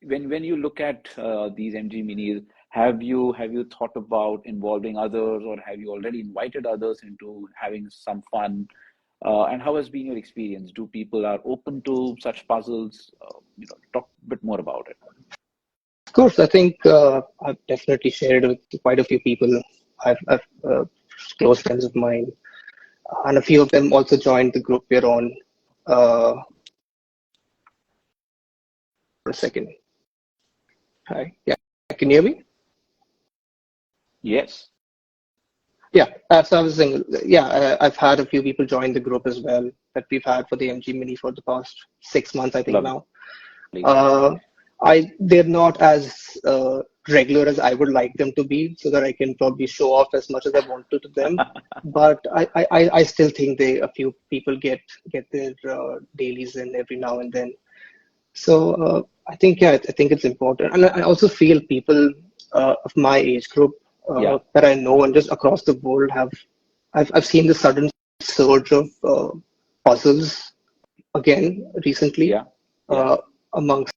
when you look at these MG Minis, have you thought about involving others, or have you already invited others into having some fun? And how has been your experience? Do people are open to such puzzles? Talk a bit more about it. Of course, I think I've definitely shared it with quite a few people. I've close friends of mine, and a few of them also joined the group we're on. For a second. Hi. Yeah. Can you hear me? Yes. Yeah. So I was saying, yeah, I've had a few people join the group as well that we've had for the MG Mini for the past 6 months, I think Lovely. now. They're not as regular as I would like them to be, so that I can probably show off as much as I want to them. But I still think a few people get their dailies in every now and then. So I think I think it's important, and I also feel people of my age group Yeah. that I know and just across the world I've seen the sudden surge of puzzles again recently Yeah. amongst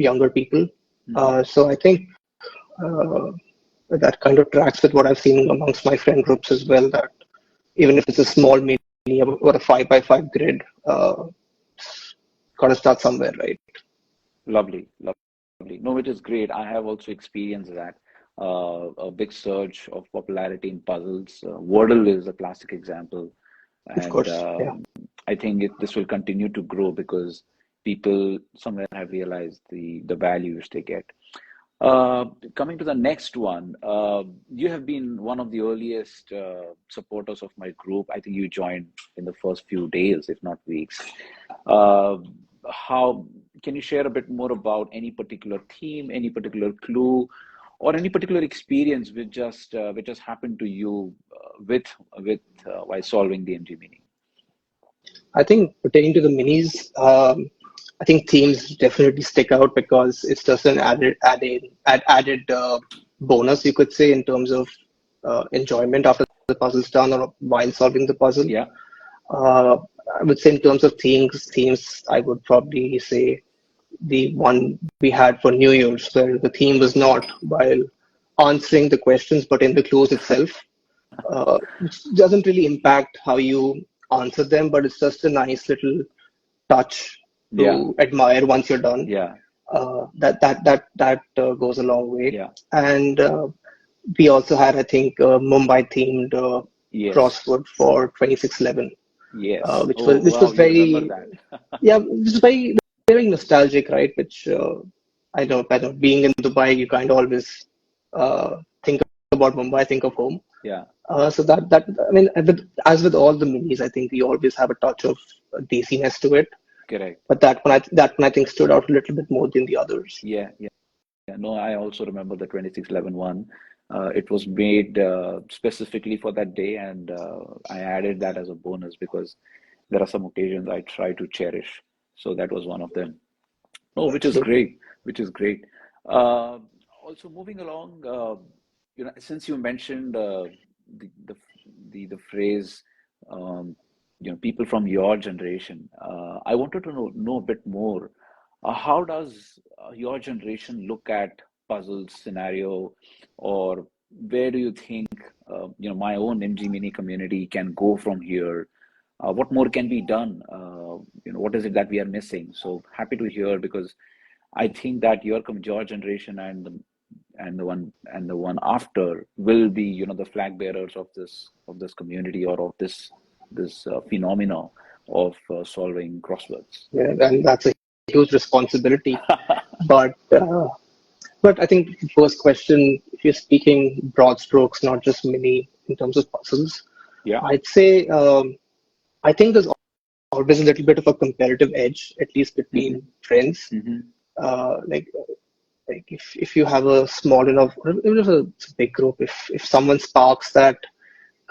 younger people. Mhm. So I think that kind of tracks with what I've seen amongst my friend groups as well. That even if it's a small mini or a 5x5 grid, got to start somewhere, right? Lovely. Lovely. No, it is great. I have also experienced that. A big surge of popularity in puzzles. Wordle is a classic example, Of and course, yeah. I think this will continue to grow because people somewhere have realized the value which they get. Coming to the next one, you have been one of the earliest supporters of my group. I think you joined in the first few days, if not weeks. Uh, how can you share a bit more about any particular theme, any particular clue, or any particular experience which just happened to you with while solving the MG Mini? I think pertaining to the minis, I think themes definitely stick out because it's just an added bonus, you could say, in terms of enjoyment after the puzzle's done or while solving the puzzle. Yeah. Uh, I would say in terms of themes, I would probably say the one we had for New Year's, where the theme was not while answering the questions, but in the clues itself, which doesn't really impact how you answer them, but it's just a nice little touch Yeah. to admire once you're done. Yeah. That goes a long way. Yeah. And we also had, I think, a Mumbai themed Yes. crossword for 2611, Yes. which Oh, was wow, you remember very, that. yeah, which is very nostalgic, right? Which I know being in Dubai, you kind of always think about Mumbai, think of home. Yeah. So that I mean, as with all the minis, I think we always have a touch of desiness to it. Correct. But that one I think stood out a little bit more than the others. Yeah. Yeah. Yeah, no, I also remember the 2611 one. It was made specifically for that day, and I added that as a bonus because there are some occasions I try to cherish. So that was one of them. Oh, which is Absolutely. great, which is great. Uh, Also moving along, since you mentioned the, the the phrase, um, people from your generation, I wanted to know a bit more. How does your generation look at puzzle scenario, or where do you think my own MG Mini community can go from here? What more can be done? What is it that we are missing? So happy to hear because I think that your generation and the one after will be the flag bearers of this community or of this phenomena of solving crosswords. Yeah, and that's a huge responsibility. But I think the first question, if you're speaking broad strokes, not just mini in terms of puzzles, Yeah. I'd say I think there's always a little bit of a comparative edge, at least Hmm. between friends. Hmm. Uh, like if you have a small enough, or even if it's a big group, if someone sparks that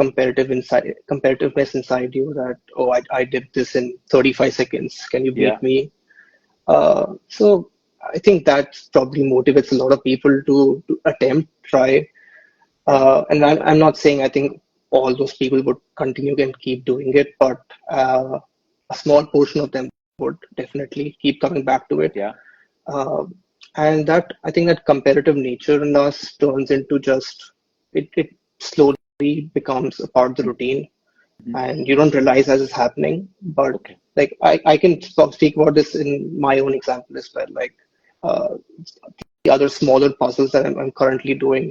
comparativeness inside you, that I did this in 35 seconds, can you Yeah. beat me? So I think that probably motivates a lot of people to attempt, try. Yeah. And I'm not saying I think all those people would continue and keep doing it, but a small portion of them would definitely keep coming back to it. Yeah. Uh, And that, I think that competitive nature in us turns into just, it slowly becomes a part of the routine, Mhm. and you don't realize as it's happening. But Okay. like I can speak about this in my own example as well. Like uh, the other smaller puzzles that I'm currently doing,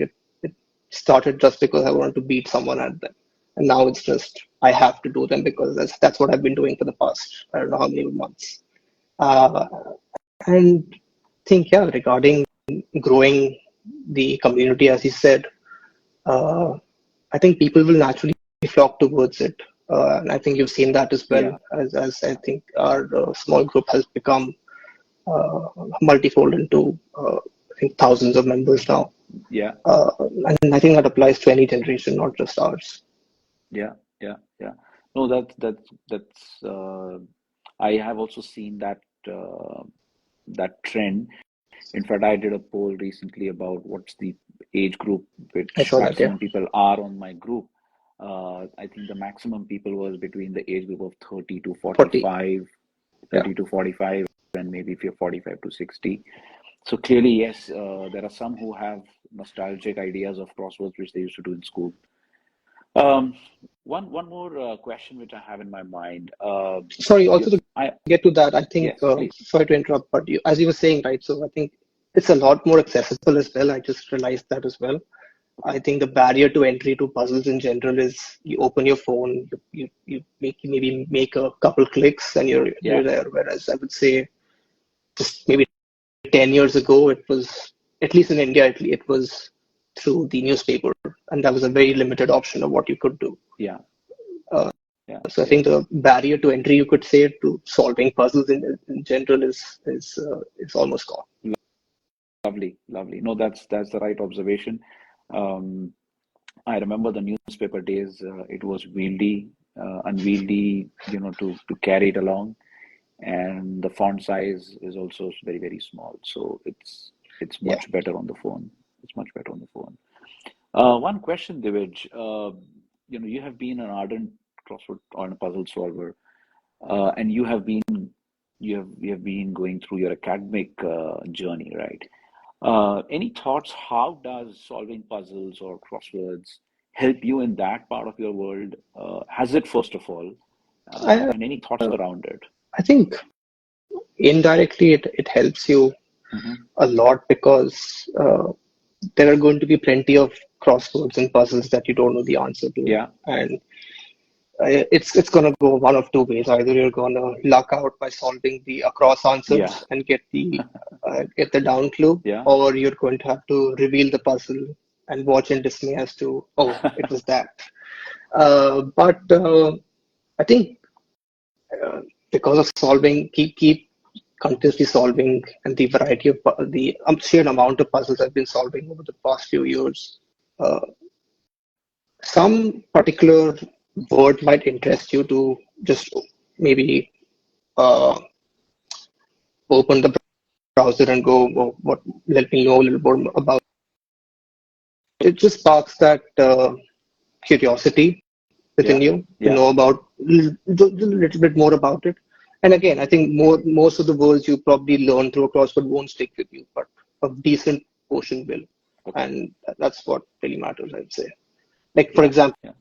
it started just because I wanted to beat someone at them, and now it's just I have to do them because that's what I've been doing for the past I don't know how many months. Uh, and think, yeah, regarding growing the community, as you said, uh, I think people will naturally flock towards it. And I think you've seen that as well, Yeah. as I think our small group has become uh, multifold into, I think, thousands of members now. Yeah. Uh, and I think that applies to any generation, not just ours. Yeah. Yeah. Yeah. No, that's I have also seen that trend. In fact, I did a poll recently about what's the age group I which saw that, yeah. maximum people are on my group. I think the maximum people was between the age group of 30 to 40, 45, yeah. 30 to 45, and maybe if you're 45 to 60. So clearly, yes, there are some who have nostalgic ideas of crosswords which they used to do in school. Um, one more question which I have in my mind. Sorry, also to I get to that, I think, Yes, please. sorry to interrupt, but as you were saying, right, so I think it's a lot more accessible as well. I just realized that as well. I Okay. think the barrier to entry to puzzles in general is you open your phone, you maybe make a couple clicks and you're Yeah. there. Whereas I would say just maybe 10 years ago, it was, at least in India, it was through the newspaper, and that was a very limited option of what you could do. Yeah. Uh, Yeah. so I Yeah. think the barrier to entry, you could say, to solving puzzles in general is almost gone. Lovely. Lovely. No, that's the right observation. Um, I remember the newspaper days. It was wieldy, unwieldy, to carry it along, and the font size is also very, very small. So it's Yeah. much better on the phone. It's much better on the phone. One question, Divij. You have been an ardent crossword or a puzzle solver, and you have been going through your academic journey, right? Any thoughts? How does solving puzzles or crosswords help you in that part of your world? Has it, first of all, I and any thoughts around it? I think indirectly it helps you Hmm. a lot because there are going to be plenty of crosswords and puzzles that you don't know the answer to, Yeah, and it's gonna go one of two ways. Either you're gonna luck out by solving the across yeah, answers and get the down clue, yeah. or you're going to have to reveal the puzzle and watch in dismay as to, oh, it was that. But I think uh, because of solving, keep continuously solving, and the variety of the sheer amount of puzzles I've been solving over the past few years. Uh, some particular word might interest you to just maybe uh, open the browser and go, oh, what? Let me know a little more about. It just sparks that curiosity within Yeah, you to yeah, know about little bit more about it. And again, I think most of the words you probably learn through a crossword won't stick with you, but a decent portion will, okay, and that's what really matters, I'd say. Like for yeah, example, yeah,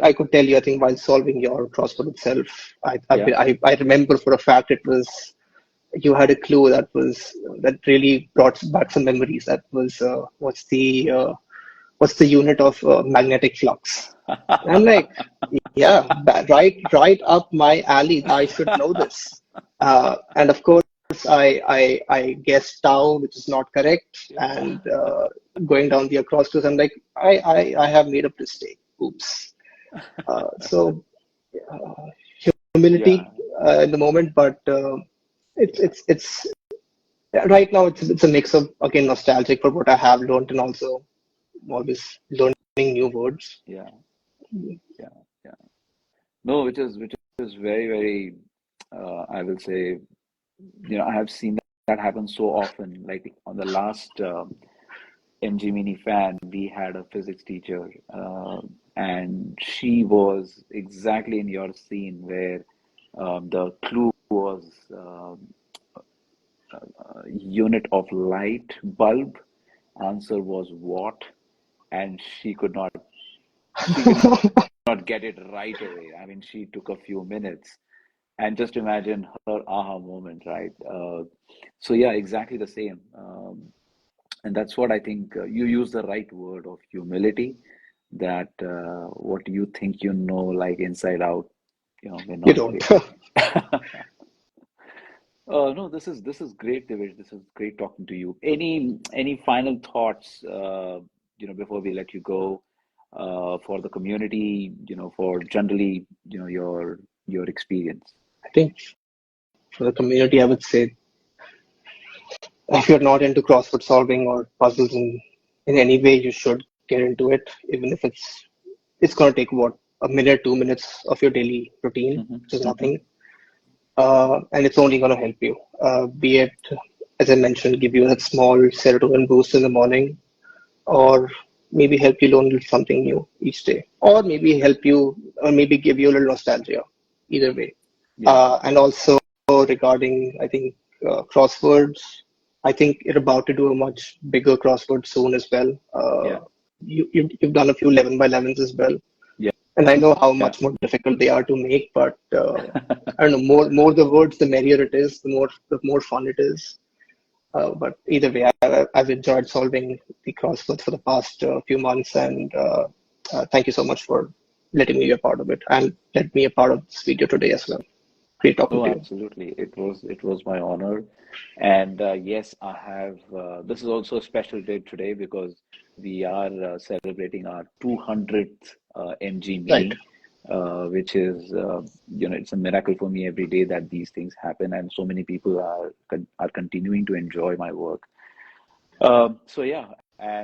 I could tell you, I think while solving your crossword itself, yeah. I remember for a fact it was you had a clue that really brought back some memories. That was what's the unit of magnetic flux? And I'm like, yeah, right up my alley. I should know this. And of course, I guessed tau, which is not correct. Yeah, And going down the acrostic, I'm like, I have made a mistake. Oops. So uh, yeah, humility in the moment, but it's right now it's a mix of again nostalgic for what I have learned and also always learning new words. yeah, yeah, yeah. No, which is very, very. I will say, I have seen that happen so often. Like on the last MG Mini fan, we had a physics teacher, and she was exactly in your scene where the clue was unit of light, bulb. Answer was what? And she could not get it right away. I mean, she took a few minutes. And just imagine her aha moment, right? So yeah, exactly the same. And that's what I think you use the right word of humility, that what you think you know, like inside out, may You not don't. be. No, this is great, Divij. This is great talking to you. Any final thoughts, before we let you go, for the community, for generally, your experience. I think for the community, I would say if you're not into crossword solving or puzzles in any way, you should get into it, even if it's gonna take what, a minute, 2 minutes of your daily routine, Hmm. which is Hmm. nothing. And it's only gonna help you. Be it, as I mentioned, give you that small serotonin boost in the morning, or maybe help you learn something new each day, or maybe help you, or maybe give you a little nostalgia. Either way. Yeah, And also regarding, I think, crosswords, I think you're about to do a much bigger crossword soon as well. yeah, You've done a few 11 by 11s as well, yeah, and I know how yeah. much more difficult they are to make, but I don't know, more the words, the merrier it is, the more fun it is. But either way, I've enjoyed solving the crosswords for the past few months, and thank you so much for letting me be a part of it, and let me a part of this video today as well. Great talking No, to you. absolutely. It was my honor. And yes, I have this is also a special day today because we are celebrating our 200th MG Right. Mini, which is it's a miracle for me every day that these things happen and so many people are continuing to enjoy my work. So yeah,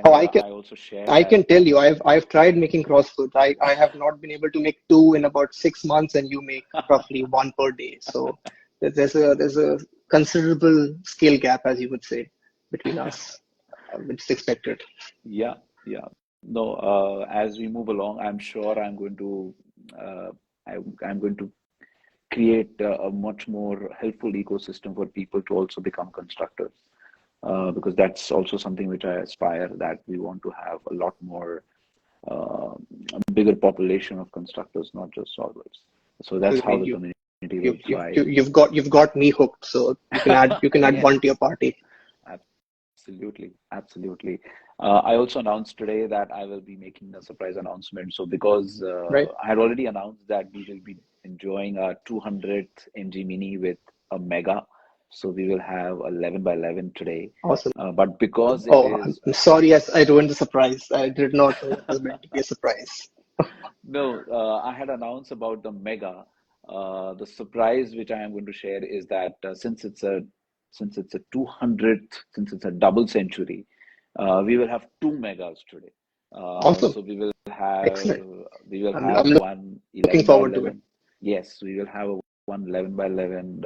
Oh, and I can I also share I that. can tell you, I've tried making crosswords. I have not been able to make two in about 6 months, and you make roughly one per day. So there's a considerable skill gap, as you would say, between us, which is expected. Yeah, yeah. No, as we move along, I'm sure uh, I'm going to create a much more helpful ecosystem for people to also become constructors. Because that's also something which I aspire, that we want to have a lot more, uh, a bigger population of constructors, not just solvers. So Well, that's I how mean, the you community will you you thrive. you you've got me hooked. So you can add one to your Yes. party, Absolutely, absolutely. I also announced today that I will be making a surprise announcement. So because right? I had already announced that we will be enjoying our 200th MG Mini with a mega. So we will have 11 by 11 today. Awesome. But because it Oh, I'm is I'm sorry. Yes, I ruined the surprise. I did not know it was meant to be a surprise. no, I had announced about the mega. The surprise which I am going to share is that since it's a 200th, since it's a double century, we will have two megas today. Awesome. So Excellent. we will I'm have I'm one looking 11 by forward to it. 11. Yes, we will have a one 11 by 11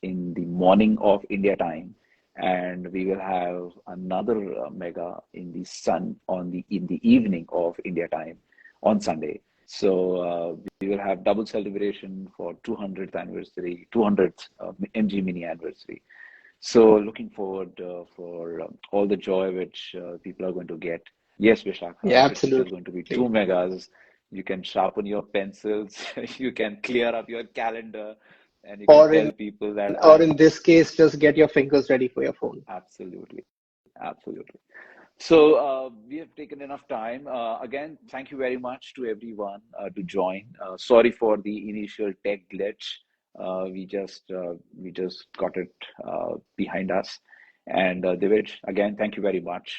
in the morning of India time, and we will have another mega in the sun in the evening of India time on Sunday. So we will have double celebration for 200th anniversary, 200th MG Mini anniversary. So looking forward for all the joy which people are going to get. Yes, Yeah, Vishakha, it is absolutely. going to be two megas. You can sharpen your pencils, you can clear up your calendar, and you can Or tell in people that or I'm in this case, just get your fingers ready for your phone. absolutely, absolutely. So we have taken enough time. Again, thank you very much to everyone to join. Sorry for the initial tech glitch. We just got it behind us. And Divij, again, thank you very much.